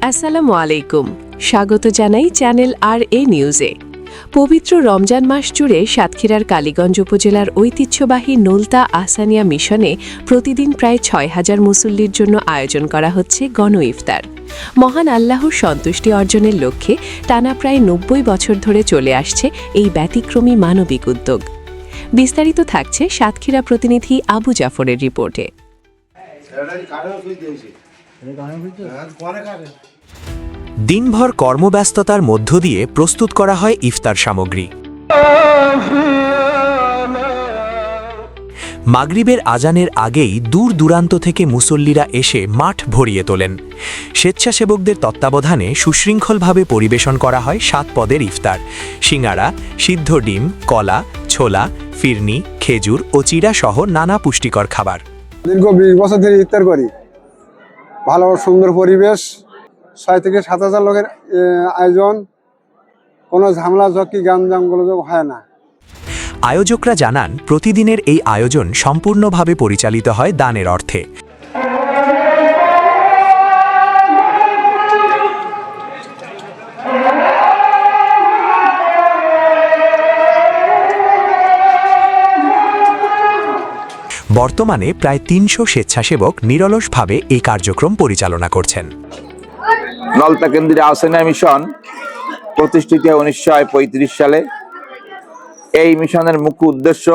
আসসালামু আলাইকুম, স্বাগত জানাই চ্যানেল RA নিউজে। পবিত্র রমজান মাস জুড়ে সাতক্ষীরার কালীগঞ্জ উপজেলার ঐতিহ্যবাহী নোলতা আহসানিয়া মিশনে প্রতিদিন প্রায় ৬,০০০ মুসল্লির জন্য আয়োজন করা হচ্ছে গণ ইফতার। মহান আল্লাহর সন্তুষ্টি অর্জনের লক্ষ্যে টানা প্রায় ৯০ বছর ধরে চলে আসছে এই ব্যতিক্রমী মানবিক উদ্যোগ। বিস্তারিত থাকছে সাতক্ষীরা প্রতিনিধি আবু জাফরের রিপোর্টে। দিনভর কর্মব্যস্ততার মধ্য দিয়ে প্রস্তুত করা হয় ইফতার সামগ্রী। মাগরিবের আজানের আগেই দূর দূরান্ত থেকে মুসল্লিরা এসে মাঠ ভরিয়ে তোলেন। স্বেচ্ছাসেবকদের তত্ত্বাবধানে সুশৃঙ্খলভাবে পরিবেশন করা হয় ৭ পদের ইফতার: সিঙ্গাড়া, সিদ্ধ ডিম, কলা, ছোলা, ফিরনি, খেজুর ও চিড়া সহ নানা পুষ্টিকর খাবার। দীর্ঘ ২০ বছর ধরে ইফতার করি। ভালো সুন্দর পরিবেশ, ৬ থেকে ৭,০০০ লোকের আয়োজন, কোনো ঝামেলা ঝক্কি গাঞ্জাম গোলযোগ হয় না। আয়োজকরা জানান, প্রতিদিনের এই আয়োজন সম্পূর্ণভাবে পরিচালিত হয় দানের অর্থে। বর্তমানে প্রায় ৩০০ স্বেচ্ছাসেবক নিরলসভাবে এই কার্যক্রম পরিচালনা করছেন। নলতা কেন্দ্রীয় আহসানিয়া মিশন প্রতিষ্ঠিত ১৯৩৫ সালে। এই মিশনের মুখ্য উদ্দেশ্য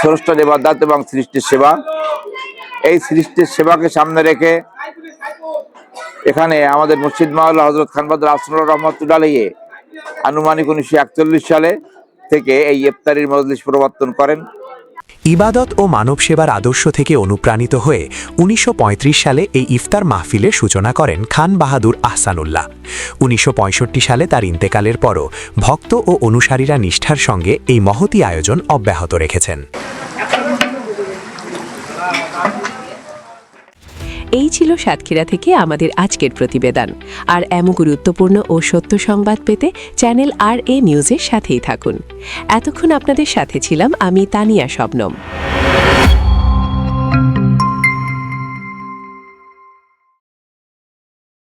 স্রষ্টার ইবাদত এবং সৃষ্টির সেবা। এই সৃষ্টির সেবাকে সামনে রেখে এখানে আমাদের মুর্শিদ মাওলানা হযরত খান বাহাদুর আহসানুল্লাহ রহমাতুল্লাহ আলাইহি আনুমানিক ১৯৪১ সালে থেকে এই ইফতারির মজলিস প্রবর্তন করেন। ইবাদত ও মানব সেবার আদর্শ থেকে অনুপ্রাণিত হয়ে ১৯৩৫ সালে এই ইফতার মাহফিলের সূচনা করেন খান বাহাদুর আহসানুল্লাহ। ১৯৬৫ সালে তার ইন্তেকালের পরও ভক্ত ও অনুসারীরা নিষ্ঠার সঙ্গে এই মহতী আয়োজন অব্যাহত রেখেছেন। এই ছিল সাতক্ষীরা থেকে আমাদের আজকের প্রতিবেদন। আর এমন গুরুত্বপূর্ণ ও সত্য সংবাদ পেতে চ্যানেল RA নিউজের সাথেই থাকুন। এতক্ষণ আপনাদের সাথে ছিলাম আমি তানিয়া শবনম।